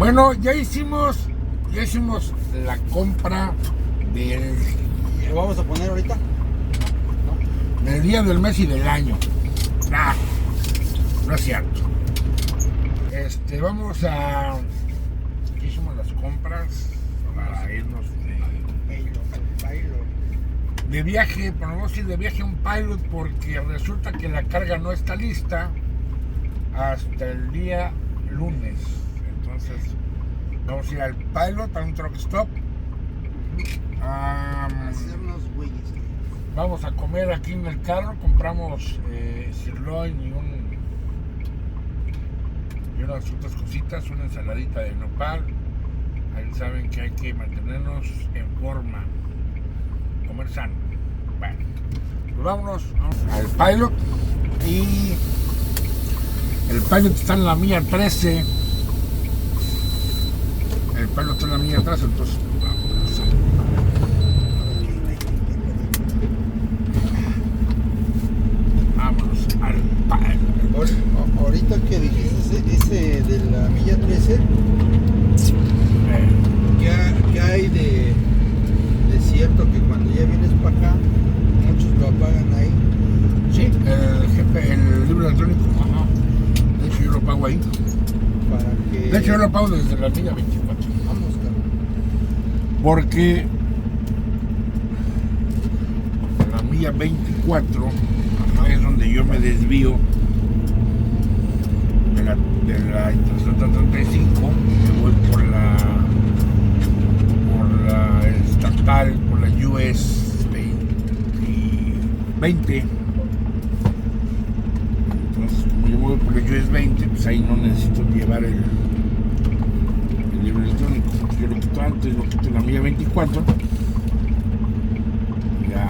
Bueno, ya hicimos la compra del, ¿Lo vamos a poner ahorita? del día del mes y del año. Nah, no es cierto. Vamos a... Hicimos las compras para irnos de viaje, pero vamos a ir de viaje a un pilot porque resulta que la carga no está lista hasta el día lunes. Entonces vamos a ir al pilot, a un truck stop. Hacernos güeyes. Vamos a comer aquí en el carro. Compramos sirloin y unas otras cositas, una ensaladita de nopal. Ahí saben que hay que mantenernos en forma, comer sano. Bueno, pues vámonos al pilot. Y el pilot está en la milla 13. El pilot está en la milla 13, entonces vámonos al pilot. Ahorita que dijiste ese de la milla 13, ¿qué hay de cierto que cuando ya vienes para acá, muchos lo apagan ahí? Sí, el libro electrónico, ajá. De hecho yo lo pago ahí. Para que... De hecho yo lo pago desde la milla 24. Vamos, cabrón. Porque la milla 24 es donde yo me desvío de la Interstate 35, que voy por la estatal, por la US 20. Entonces, como yo voy por la US 20, pues ahí no necesito llevar el libro electrónico. Yo lo quito antes, lo quito en la milla 24. Ya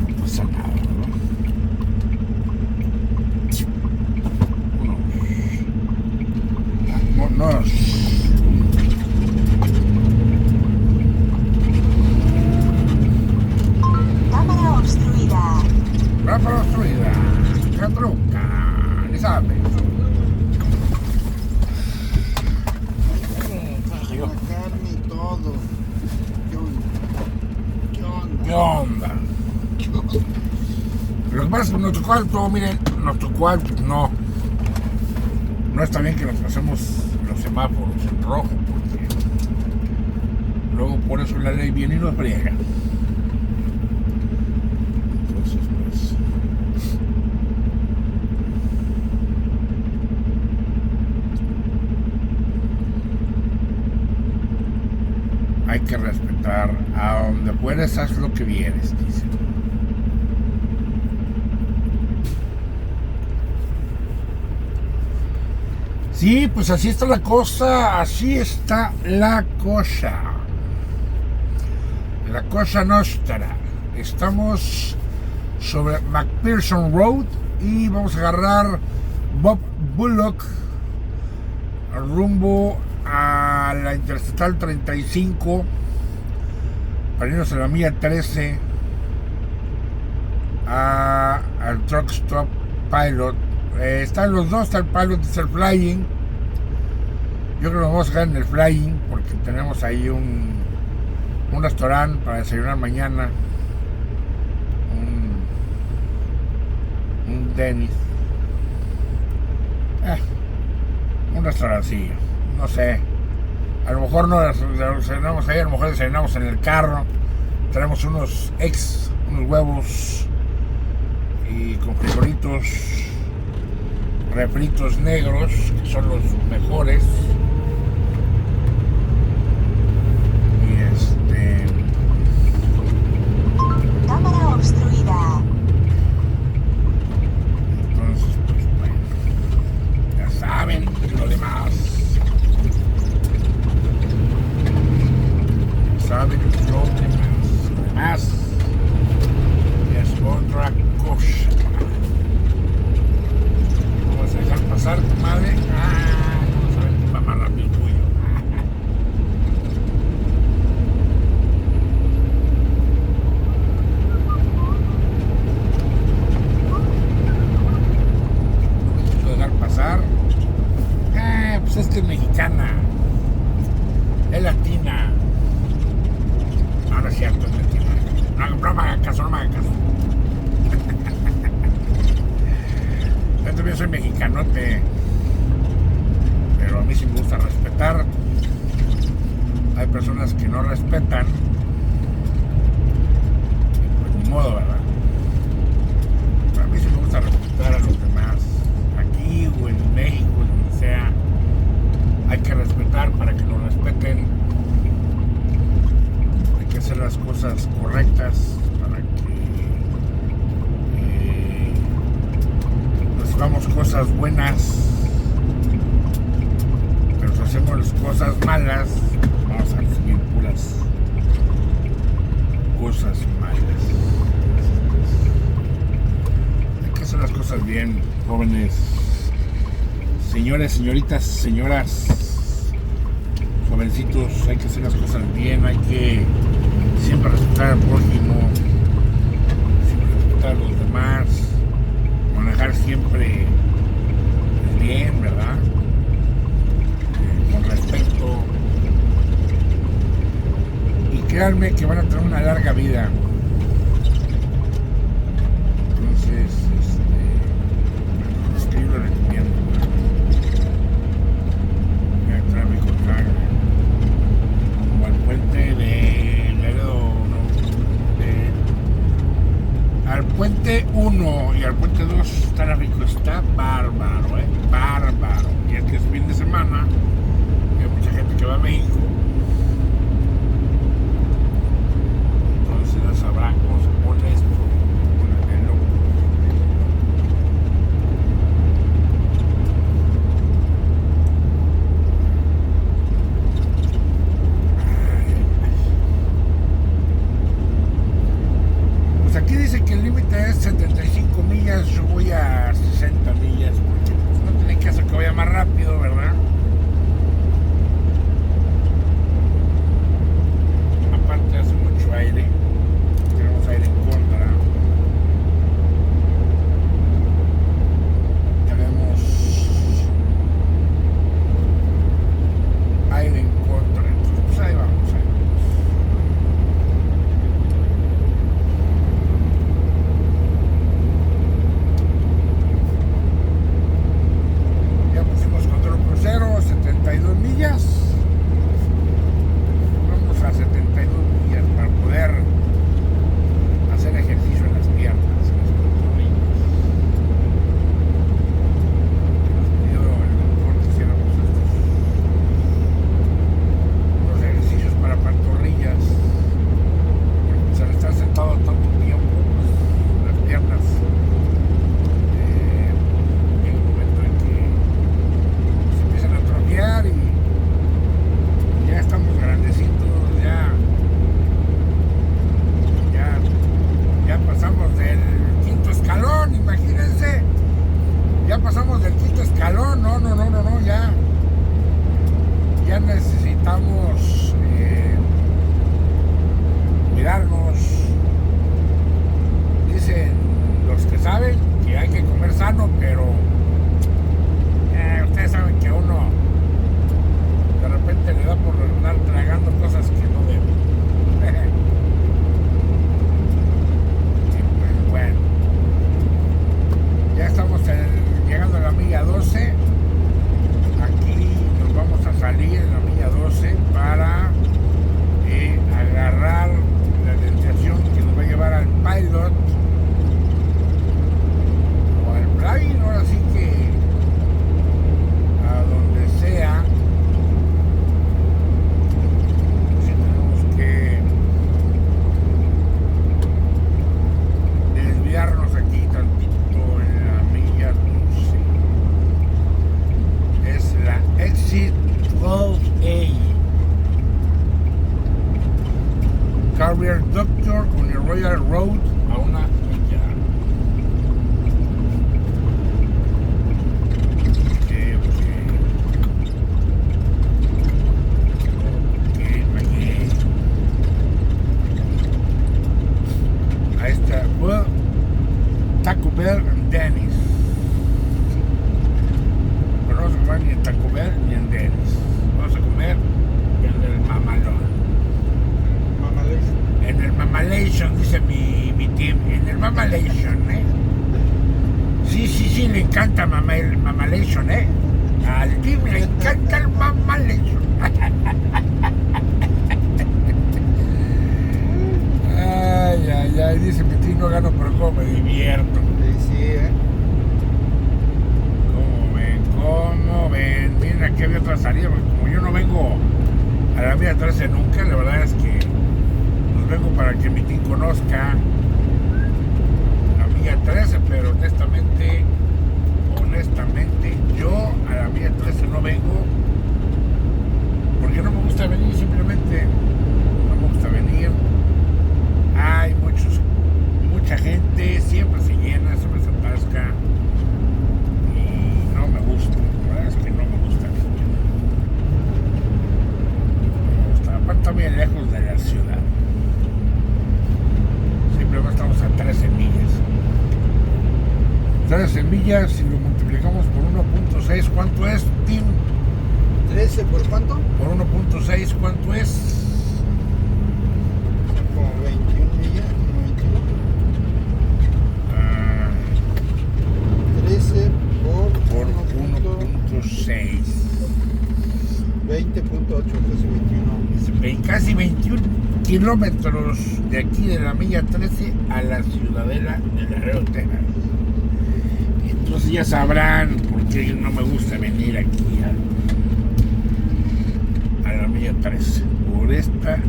no pasa nada, ¿no? Vámonos. Cámara obstruida. Cámara obstruida. ¿Qué truca? Ni sabe. La carne y todo. ¿Qué onda? ¿Qué onda? Lo que pasa es que nuestro cuarto, miren, nuestro cuarto no está bien que nos pasemos los semáforos en rojo, porque luego por eso la ley viene y nos friega. Entonces, pues, hay que respetar. A donde puedes, haz lo que vienes, dice. Sí, pues así está la cosa, La cosa nostra. Estamos sobre McPherson Road y vamos a agarrar Bob Bullock rumbo a la Interestatal 35 para irnos a la milla 13 al Truck Stop Pilot. Están los dos, está el Pilot y está el Flying. Yo creo que nos vamos a quedar en el Flying porque tenemos ahí un restaurante para desayunar mañana, un Dennis, un restaurancillo, no sé, a lo mejor no desayunamos ahí, a lo mejor desayunamos en el carro. Tenemos unos huevos y con frijolitos refritos negros, que son los mejores. Cámara obstruida. Entonces, pues bueno, ya saben lo demás. Ya saben lo demás. Es otra cosa. Vamos a dejar pasar, comadre. Vamos a ver quién va más rápido el tuyo. mexicanote, pero a mí sí me gusta respetar. Hay personas que no respetan, pues ni modo, ¿verdad? Pero a mí sí me gusta respetar a los demás, aquí o en México, donde sea. Hay que respetar para que nos respeten. Hay que hacer las cosas correctas para que nos hagamos cosas buenas. Pero si hacemos las cosas malas, vamos a recibir puras cosas malas. Hay que hacer las cosas bien, jóvenes, señores, señoritas, señoras, jovencitos. Hay que hacer las cosas bien, hay que siempre respetar al prójimo, siempre respetar a los demás, manejar siempre bien, ¿verdad? Con respeto. Y créanme que van a tener una larga vida. Entonces, es lo que yo les recomiendo. El tráfico trae como al puente de Laredo, al puente 1 y al puente 2 tráfico está bárbaro, bárbaro. Y es que es fin de semana, hay mucha gente que va a México. Entonces, Mamalation, ¿eh? Al team le encanta el Mamalation. Ay, dice mi tío, no gano, pero como me divierto. Sí, ¿Cómo ven? Miren, aquí había otra salida, porque como yo no vengo a la mía 13 nunca, la verdad es que pues vengo para que mi tío conozca la mía 13, pero honestamente, yo a la mía 13 no vengo porque no me gusta venir, simplemente no me gusta venir. Hay mucha gente, siempre se llena, siempre se atasca y no me gusta, la verdad es que no me gusta venir. No me gusta, aparte también lejos de la ciudad. Simplemente estamos a 13 millas. 13 millas, si lo multiplicamos por 1.6, ¿cuánto es, Tim? 13 por cuánto? Por 1.6, ¿cuánto es? Como 21 millas, como 21. 13 Por 1.6. 20.8, casi 21. Casi 21 kilómetros de aquí de la milla 13 a la ciudadela de Laredo, Texas. Entonces ya sabrán por qué no me gusta venir aquí a la milla 13. Por esta razón.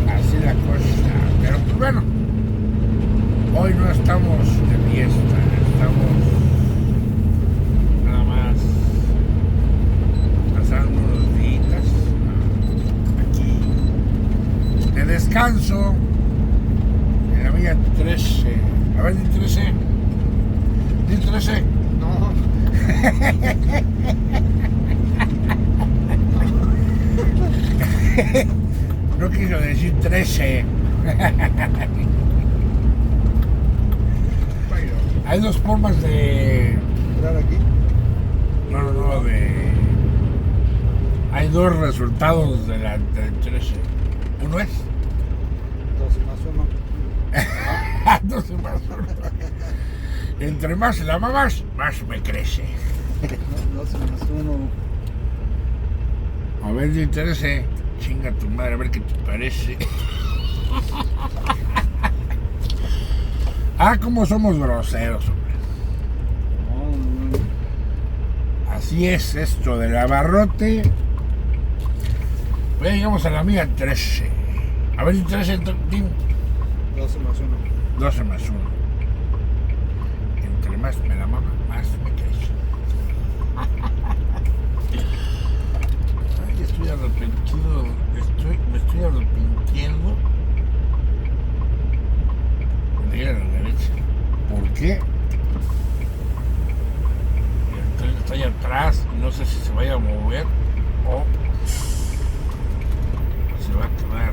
Así la cosa. Pero pues bueno, hoy no estamos de fiesta, estamos nada más pasando unos días aquí de descanso en la milla 13. A ver, di 13. Di 13. No. No quiso decir 13. Hay dos formas de... ¿Entrar aquí? No, hay dos resultados del 13. Uno es... 12 más 1. 12 más 1. Entre más la mamas, más me crece. 12 más 1. A ver, di 13. Chinga tu madre, a ver qué te parece. Cómo somos groseros, hombre. Así es esto del abarrote. Ya llegamos a la milla 13. A ver si 13, Tim. 12 más 1. 12 más 1. Entre más me la mama, más me crece. Ay, estoy arrepentido. Me estoy arrepintiendo de ir a la derecha. ¿Por qué? El tren está allá atrás. No sé si se vaya a mover o se va a quedar.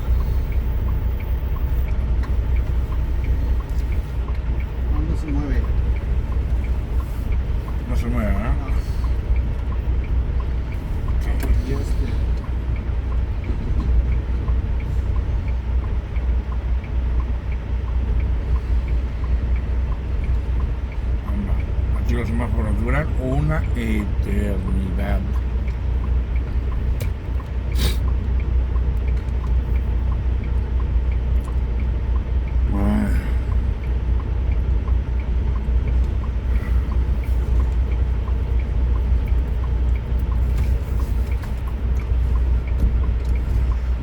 No se mueve. No se mueve, ¿verdad? Y Aquí los semáforos duran una eternidad.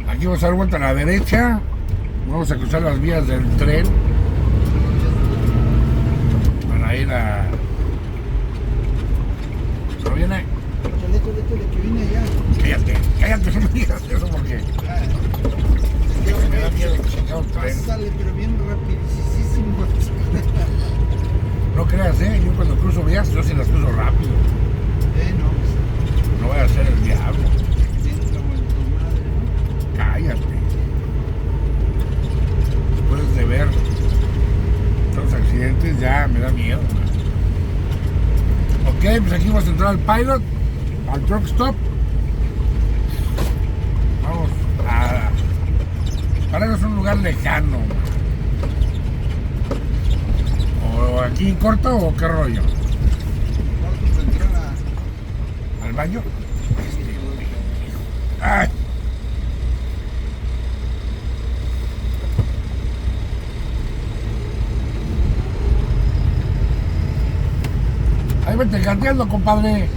Aquí vamos a dar vuelta a la derecha. Vamos a cruzar las vías del tren para ir a... ¿Pero viene? Échale, que viene ya. Cállate, no me digas eso porque me da miedo que se caiga un tren. Sale, pero bien rapidísimo. No creas, yo cuando cruzo vías, yo sí las cruzo rápido. No. No voy a ser el diablo. Entra tu madre. Cállate. Después de ver los accidentes ya me da miedo. Ok, pues aquí vamos a entrar al pilot, al truck stop. Vamos Para ellos es un lugar lejano. ¿O aquí en corto o qué rollo? ¿Cuánto vendrán ¿Al baño? ¡Ay! Ahí vete canteando, compadre.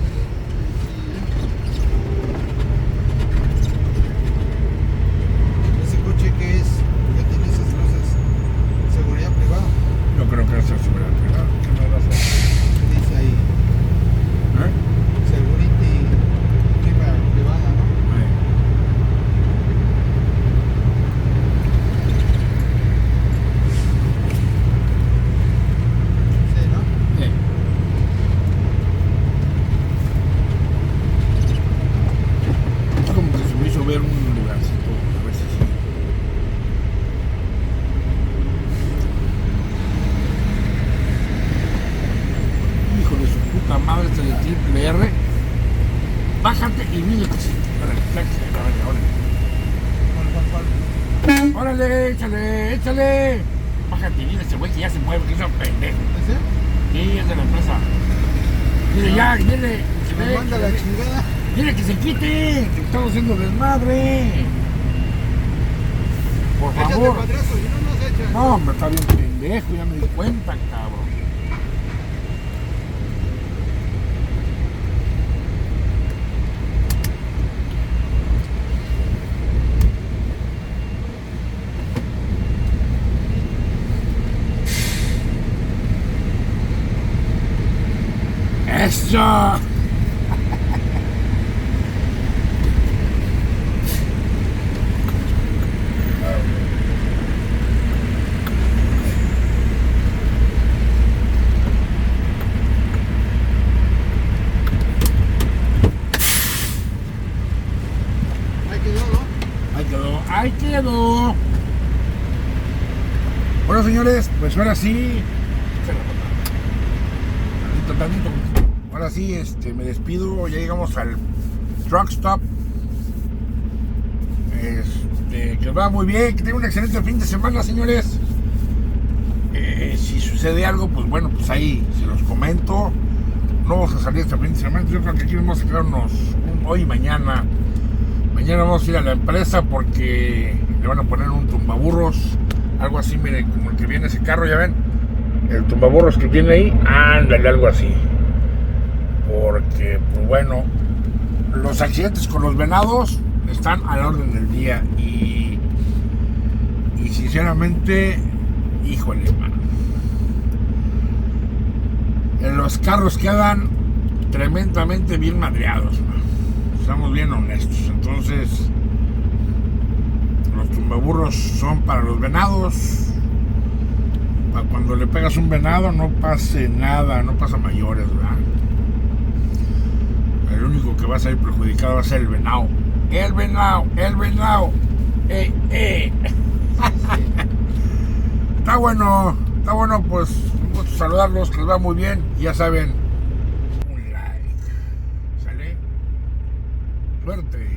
ese coche que es? ¿Qué tiene esas luces? ¿Seguridad privada? Yo creo que eso es seguridad privada. ¿Qué me vas a hacer? Dice ahí, ¿Eh? Security privada, ¿no? Ahí. Sí, ¿no? Sí. Es como que se me hizo ver un lugarcito, a ver si sí. Hijo de su puta madre, este de triple R. Bájate y mire que sí. Órale, taxi, órale. Órale, échale. Bájate y mire ese güey que ya se mueve, que es un pendejo. ¿Ese? Sí, es de la empresa. Mire ya, mire. Me manda la chingada. Mire que se quite, que estamos haciendo desmadre. Por Échate favor. madrazo, si no nos echan. No, hombre, está bien pendejo, ya me di cuenta, cabrón. ¡Eso! Ahí quedó, ¿no? Ahí quedó. Bueno, señores, pues ahora sí. Tantito. Ahora sí, me despido. Ya llegamos al truck stop. Que va muy bien, que tenga un excelente fin de semana, señores. Si sucede algo, pues bueno, pues ahí se los comento. No vamos a salir este fin de semana. Yo creo que aquí vamos a quedarnos hoy y mañana. Mañana vamos a ir a la empresa porque le van a poner un tumbaburros. Algo así, miren, como el que viene ese carro, ya ven. El tumbaburros que tiene ahí, ándale, algo así. Porque, pues bueno, los accidentes con los venados están a la orden del día. Y sinceramente, híjole, man. Los carros quedan tremendamente bien madreados, man. Estamos bien honestos. Entonces, los tumbaburros son para los venados. Para cuando le pegas un venado no pase nada, no pasa mayores, ¿verdad? El único que va a salir perjudicado va a ser el venado. El venado. Está bueno, pues un gusto saludarlos, que les va muy bien. Ya saben, un like. ¿Sale? Suerte.